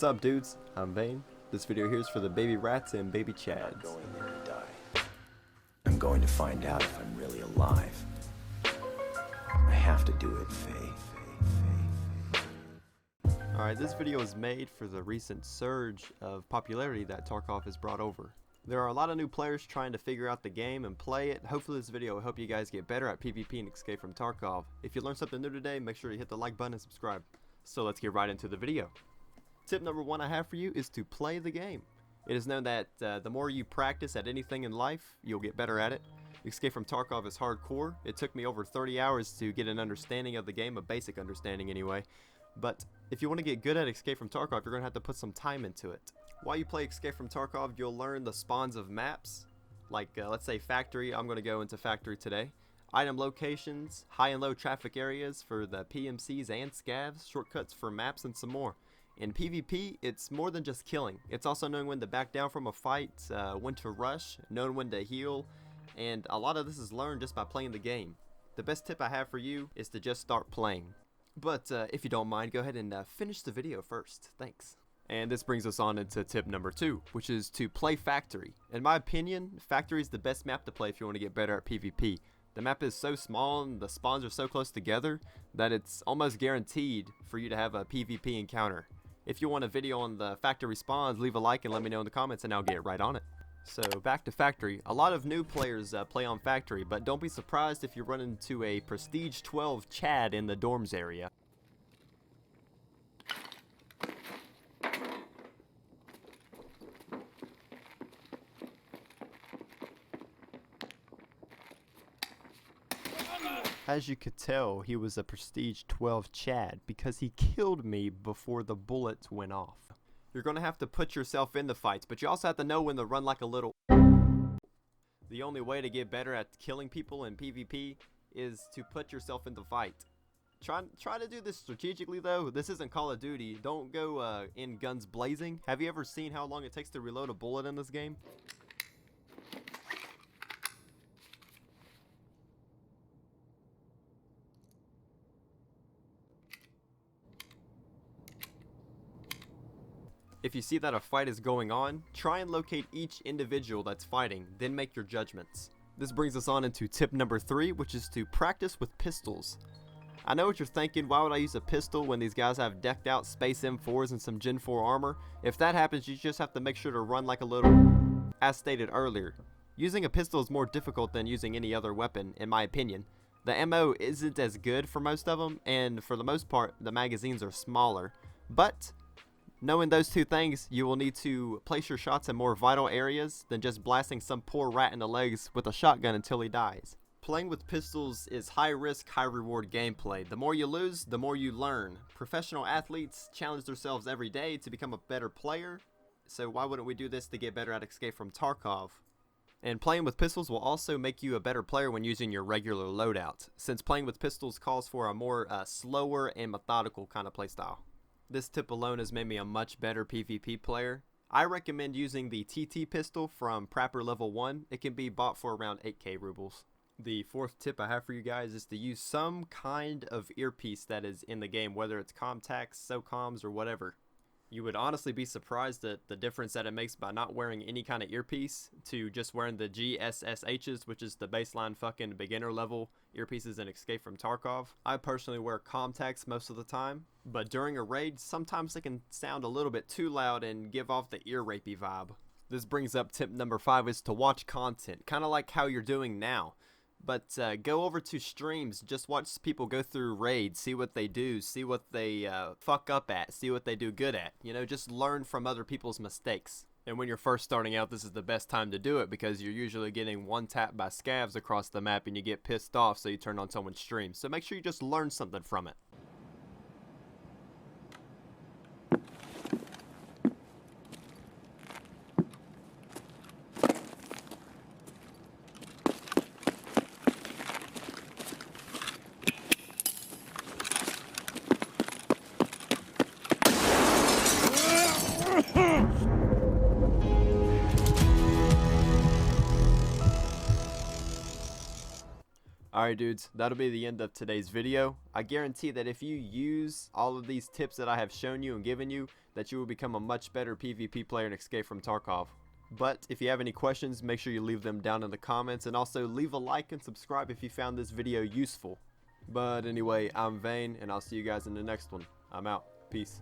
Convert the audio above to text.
What's up, dudes? I'm Vane. This video here is for the baby rats and baby chads. I'm not going there to die. I'm going to find out if I'm really alive. I have to do it, Faye. Alright, this video is made for the recent surge of popularity that Tarkov has brought over. There are a lot of new players trying to figure out the game and play it. Hopefully this video will help you guys get better at PvP and Escape from Tarkov. If you learned something new today, make sure you hit the like button and subscribe. So let's get right into the video. Tip number one I have for you is to play the game. It is known that the more you practice at anything in life, you'll get better at it. Escape from Tarkov is hardcore. It took me over 30 hours to get an understanding of the game, a basic understanding anyway. But if you want to get good at Escape from Tarkov, you're going to have to put some time into it. While you play Escape from Tarkov, you'll learn the spawns of maps. Like, let's say Factory. I'm going to go into Factory today. Item locations, high and low traffic areas for the PMCs and scavs, shortcuts for maps, and some more. In PvP, it's more than just killing. It's also knowing when to back down from a fight, when to rush, knowing when to heal, and a lot of this is learned just by playing the game. The best tip I have for you is to just start playing. But if you don't mind, go ahead and finish the video first. Thanks. And this brings us on into tip number 2, which is to play Factory. In my opinion, Factory is the best map to play if you want to get better at PvP. The map is so small and the spawns are so close together that it's almost guaranteed for you to have a PvP encounter. If you want a video on the Factory spawns, leave a like and let me know in the comments and I'll get right on it. So back to Factory. A lot of new players play on Factory, but don't be surprised if you run into a Prestige 12 Chad in the dorms area. As you could tell, he was a Prestige 12 Chad because he killed me before the bullets went off. You're going to have to put yourself in the fights, but you also have to know when to run like a little. The only way to get better at killing people in PvP is to put yourself in the fight. Try to do this strategically though. This isn't Call of Duty. Don't go in guns blazing. Have you ever seen how long it takes to reload a bullet in this game? If you see that a fight is going on, try and locate each individual that's fighting, then make your judgments. This brings us on into tip number 3, which is to practice with pistols. I know what you're thinking, why would I use a pistol when these guys have decked out Space M4s and some Gen 4 armor? If that happens, you just have to make sure to run like a little. As stated earlier, using a pistol is more difficult than using any other weapon, in my opinion. The ammo isn't as good for most of them, and for the most part, the magazines are smaller. But knowing those two things, you will need to place your shots in more vital areas than just blasting some poor rat in the legs with a shotgun until he dies. Playing with pistols is high risk, high reward gameplay. The more you lose, the more you learn. Professional athletes challenge themselves every day to become a better player, so why wouldn't we do this to get better at Escape from Tarkov? And playing with pistols will also make you a better player when using your regular loadout, since playing with pistols calls for a more slower and methodical kind of playstyle. This tip alone has made me a much better PvP player. I recommend using the TT pistol from Prapor level 1. It can be bought for around 8k rubles. The 4th tip I have for you guys is to use some kind of earpiece that is in the game, whether it's Comtacs, SOCOMs, or whatever. You would honestly be surprised at the difference that it makes by not wearing any kind of earpiece to just wearing the GSSHs, which is the baseline fucking beginner level earpieces in Escape from Tarkov. I personally wear Comtacs most of the time, but during a raid, sometimes they can sound a little bit too loud and give off the ear rapey vibe. This brings up tip number 5 is to watch content, kind of like how you're doing now. But go over to streams, just watch people go through raids, see what they do, see what they fuck up at, see what they do good at. You know, just learn from other people's mistakes. And when you're first starting out, this is the best time to do it because you're usually getting one tap by scavs across the map and you get pissed off, so you turn on someone's stream. So make sure you just learn something from it. Alright dudes, that'll be the end of today's video. I guarantee that if you use all of these tips that I have shown you and given you, that you will become a much better PvP player in Escape from Tarkov. But if you have any questions, make sure you leave them down in the comments, and also leave a like and subscribe if you found this video useful. But anyway, I'm Vane, and I'll see you guys in the next one. I'm out. Peace.